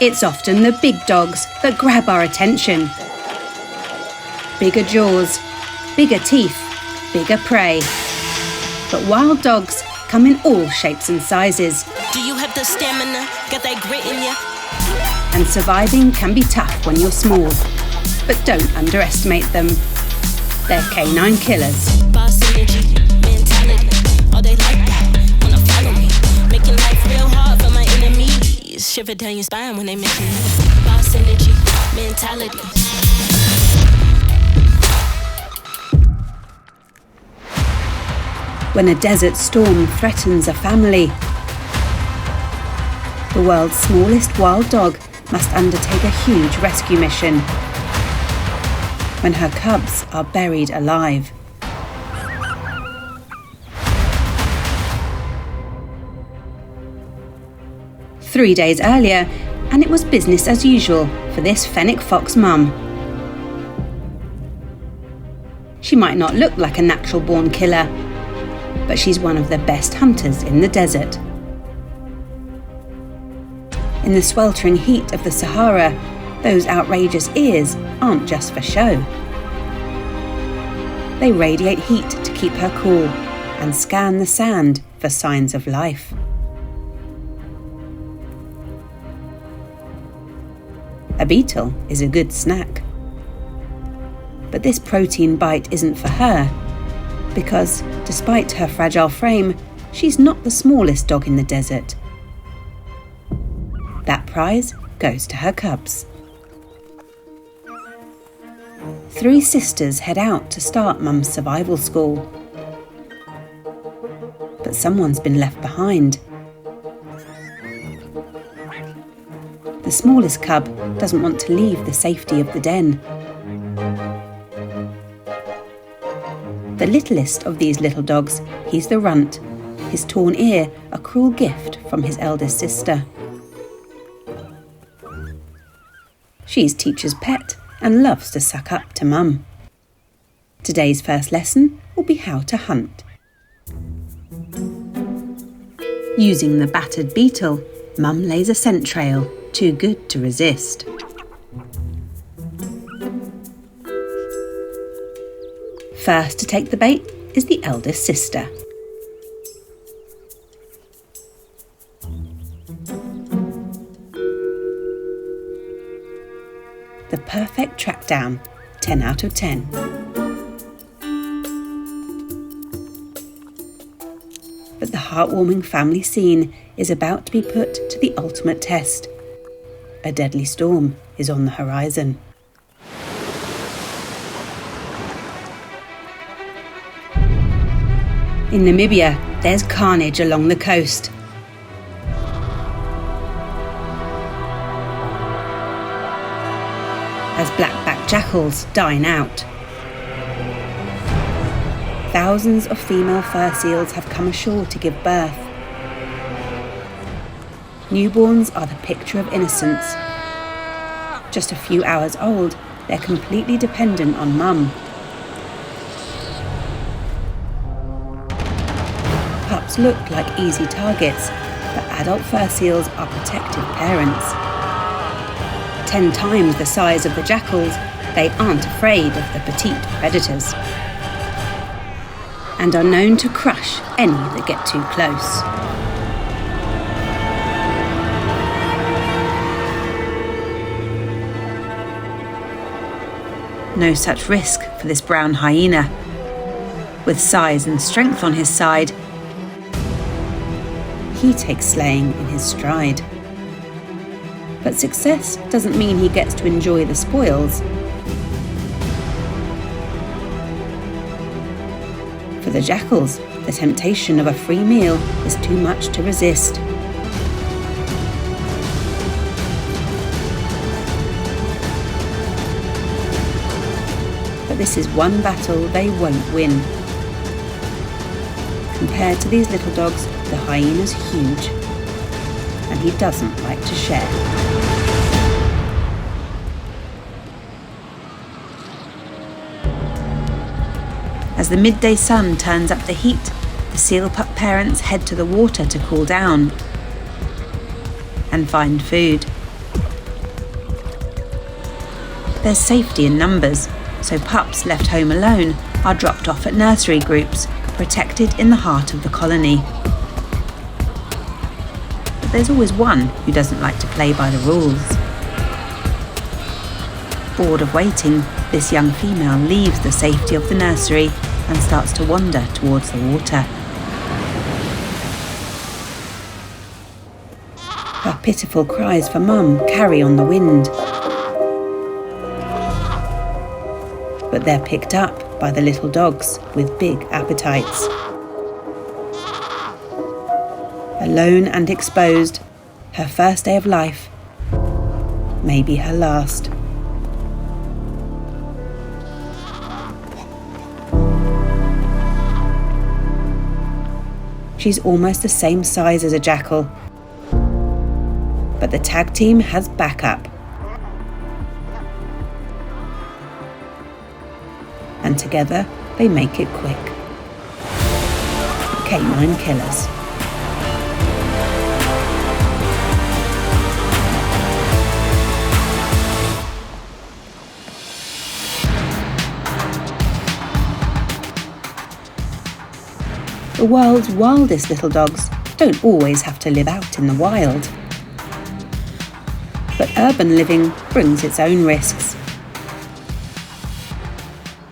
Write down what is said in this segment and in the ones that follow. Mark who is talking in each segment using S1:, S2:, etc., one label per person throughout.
S1: It's often the big dogs that grab our attention. Bigger jaws, bigger teeth, bigger prey. But wild dogs come in all shapes and sizes.
S2: Do you have the stamina? Got that grit in ya?
S1: And surviving can be tough when you're small. But don't underestimate them. They're canine killers.
S2: Boss energy, mentality. Oh, they like that. Wanna follow me. Making life real hard for my enemies. Shiver down your spine when they mention me. Boss energy, mentality.
S1: When a desert storm threatens a family, the world's smallest wild dog must undertake a huge rescue mission. When her cubs are buried alive. Three days earlier, and it was business as usual for this Fennec Fox mum. She might not look like a natural-born killer, but she's one of the best hunters in the desert. In the sweltering heat of the Sahara, those outrageous ears aren't just for show. They radiate heat to keep her cool and scan the sand for signs of life. A beetle is a good snack. But this protein bite isn't for her, because despite her fragile frame, she's not the smallest dog in the desert. That prize goes to her cubs. Three sisters head out to start Mum's survival school. But someone's been left behind. The smallest cub doesn't want to leave the safety of the den. The littlest of these little dogs, he's the runt, his torn ear a cruel gift from his eldest sister. She's teacher's pet and loves to suck up to Mum. Today's first lesson will be how to hunt. Using the battered beetle, Mum lays a scent trail, too good to resist. First to take the bait is the eldest sister. The perfect track down, 10 out of 10. But the heartwarming family scene is about to be put to the ultimate test. A deadly storm is on the horizon. In Namibia, there's carnage along the coast. As black-backed jackals dine out. Thousands of female fur seals have come ashore to give birth. Newborns are the picture of innocence. Just a few hours old, they're completely dependent on Mum. Pups look like easy targets, but adult fur seals are protective parents. 10 times the size of the jackals, they aren't afraid of the petite predators, and are known to crush any that get too close. No such risk for this brown hyena. With size and strength on his side, he takes slaying in his stride. But success doesn't mean he gets to enjoy the spoils. For the jackals, the temptation of a free meal is too much to resist. But this is one battle they won't win. Compared to these little dogs, the hyena's huge, and he doesn't like to share. As the midday sun turns up the heat, the seal pup parents head to the water to cool down and find food. There's safety in numbers, so pups left home alone are dropped off at nursery groups, protected in the heart of the colony. But there's always one who doesn't like to play by the rules. Bored of waiting, this young female leaves the safety of the nursery and starts to wander towards the water. Her pitiful cries for mum carry on the wind. But they're picked up by the little dogs with big appetites. Alone and exposed, her first day of life may be her last. She's almost the same size as a jackal, but the tag team has backup. And together they make it quick. Canine killers. The world's wildest little dogs don't always have to live out in the wild. But urban living brings its own risks.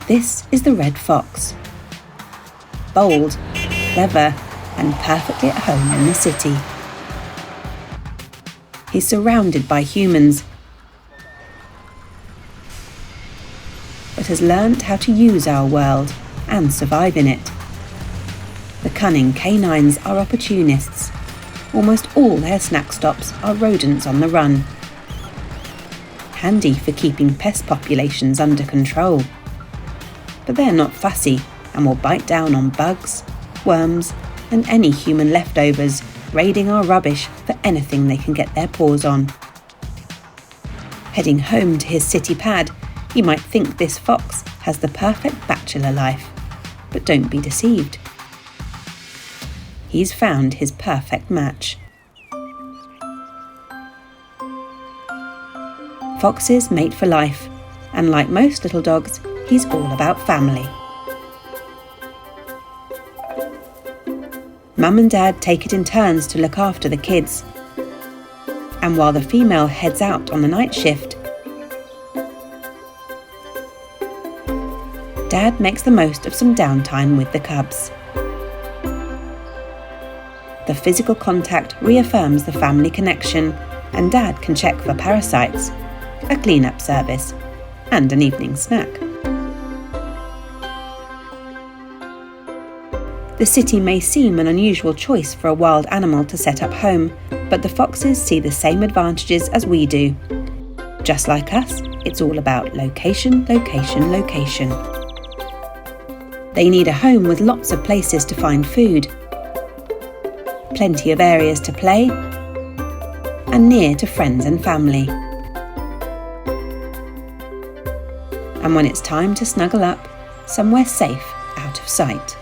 S1: This is the red fox. Bold, clever, and perfectly at home in the city. He's surrounded by humans, but has learnt how to use our world and survive in it. The cunning canines are opportunists. Almost all their snack stops are rodents on the run. Handy for keeping pest populations under control. But they're not fussy and will bite down on bugs, worms, and any human leftovers, raiding our rubbish for anything they can get their paws on. Heading home to his city pad, you might think this fox has the perfect bachelor life. But don't be deceived. He's found his perfect match. Foxes mate for life, and like most little dogs, he's all about family. Mum and Dad take it in turns to look after the kids. And while the female heads out on the night shift, Dad makes the most of some downtime with the cubs. The physical contact reaffirms the family connection, and Dad can check for parasites, a clean-up service, and an evening snack. The city may seem an unusual choice for a wild animal to set up home, but the foxes see the same advantages as we do. Just like us, it's all about location, location, location. They need a home with lots of places to find food, plenty of areas to play, and near to friends and family. And when it's time to snuggle up, somewhere safe out of sight.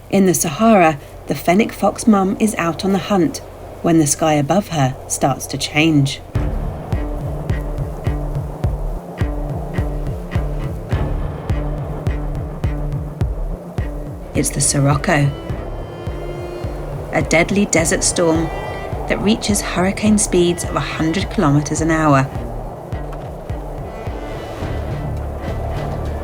S1: In the Sahara, the Fennec Fox mum is out on the hunt when the sky above her starts to change. It's the Sirocco, a deadly desert storm that reaches hurricane speeds of 100 kilometers an hour.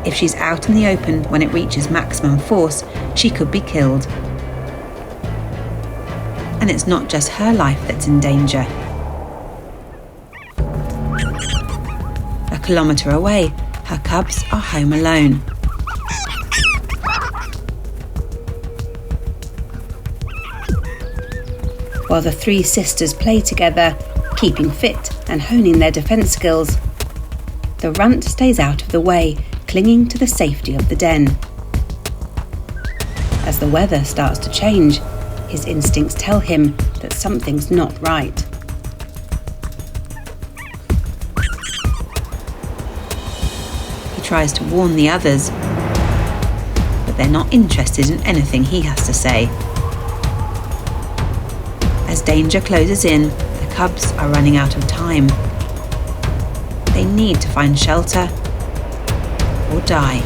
S1: If she's out in the open when it reaches maximum force, she could be killed. And it's not just her life that's in danger. A kilometre away, her cubs are home alone. While the three sisters play together, keeping fit and honing their defence skills, the runt stays out of the way, clinging to the safety of the den. As the weather starts to change, his instincts tell him that something's not right. He tries to warn the others, but but they're not interested in anything he has to say. As danger closes in, the cubs are running out of time. They need to find shelter or die.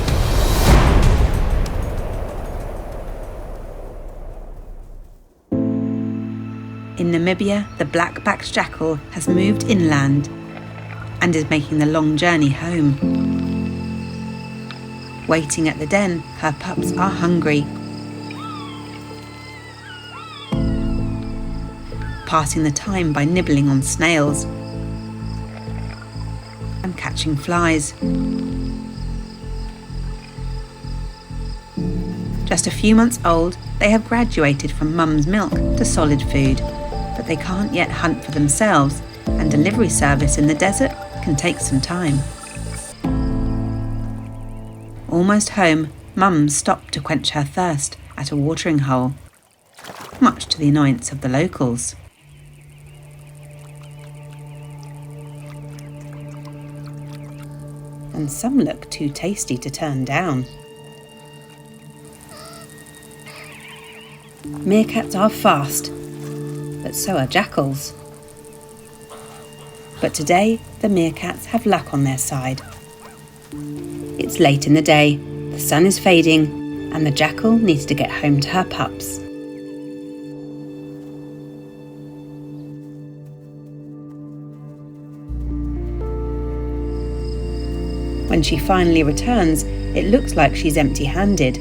S1: In Namibia, the black-backed jackal has moved inland and is making the long journey home. Waiting at the den, her pups are hungry. Passing the time by nibbling on snails and catching flies. Just a few months old, they have graduated from mum's milk to solid food, but they can't yet hunt for themselves, and delivery service in the desert can take some time. Almost home, Mum stopped to quench her thirst at a watering hole, much to the annoyance of the locals. And some look too tasty to turn down. Meerkats are fast, but so are jackals. But today, the meerkats have luck on their side. It's late in the day, the sun is fading, and the jackal needs to get home to her pups. When she finally returns, it looks like she's empty-handed.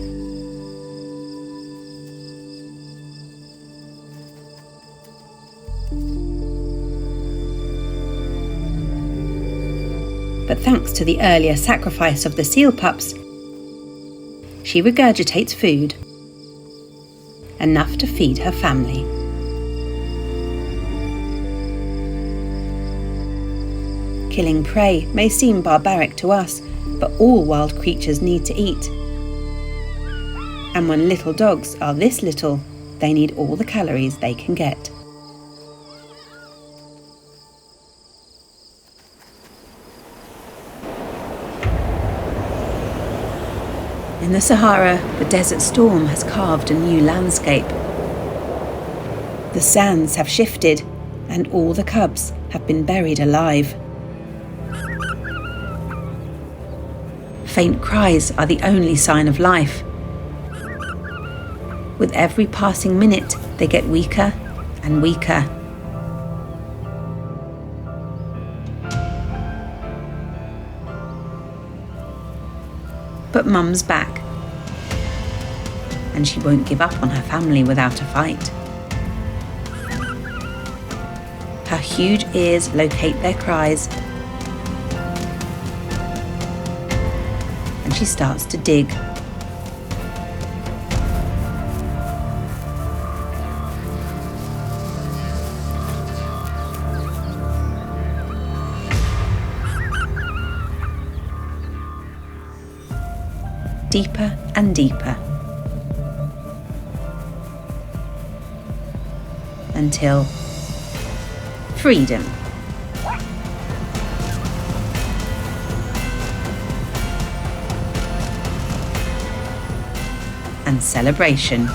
S1: But thanks to the earlier sacrifice of the seal pups, she regurgitates food, enough to feed her family. Killing prey may seem barbaric to us, but all wild creatures need to eat. And when little dogs are this little, they need all the calories they can get. In the Sahara, the desert storm has carved a new landscape. The sands have shifted, and all the cubs have been buried alive. Faint cries are the only sign of life. With every passing minute, they get weaker and weaker. But Mum's back, and she won't give up on her family without a fight. Her huge ears locate their cries, and she starts to dig. Deeper and deeper, until freedom. And celebration.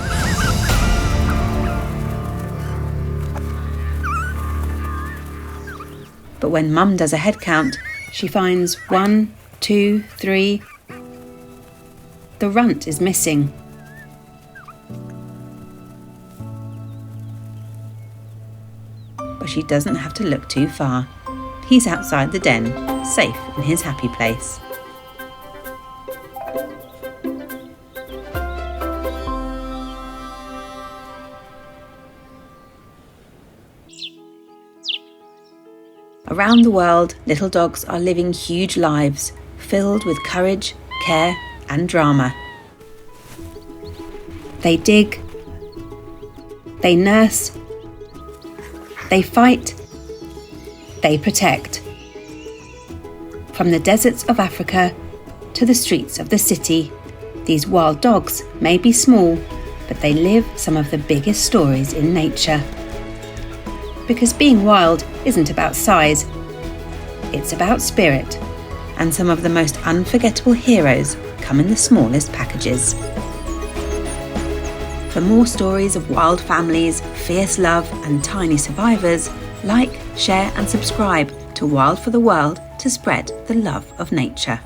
S1: But when Mum does a head count, she finds 1, 2, 3. The runt is missing. But she doesn't have to look too far. He's outside the den, safe in his happy place. Around the world, little dogs are living huge lives, filled with courage, care, and drama. They dig, they nurse, they fight, they protect. From the deserts of Africa to the streets of the city, these wild dogs may be small, but they live some of the biggest stories in nature. Because being wild isn't about size, it's about spirit, and some of the most unforgettable heroes come in the smallest packages. For more stories of wild families, fierce love and tiny survivors, like, share and subscribe to Wild for the World to spread the love of nature.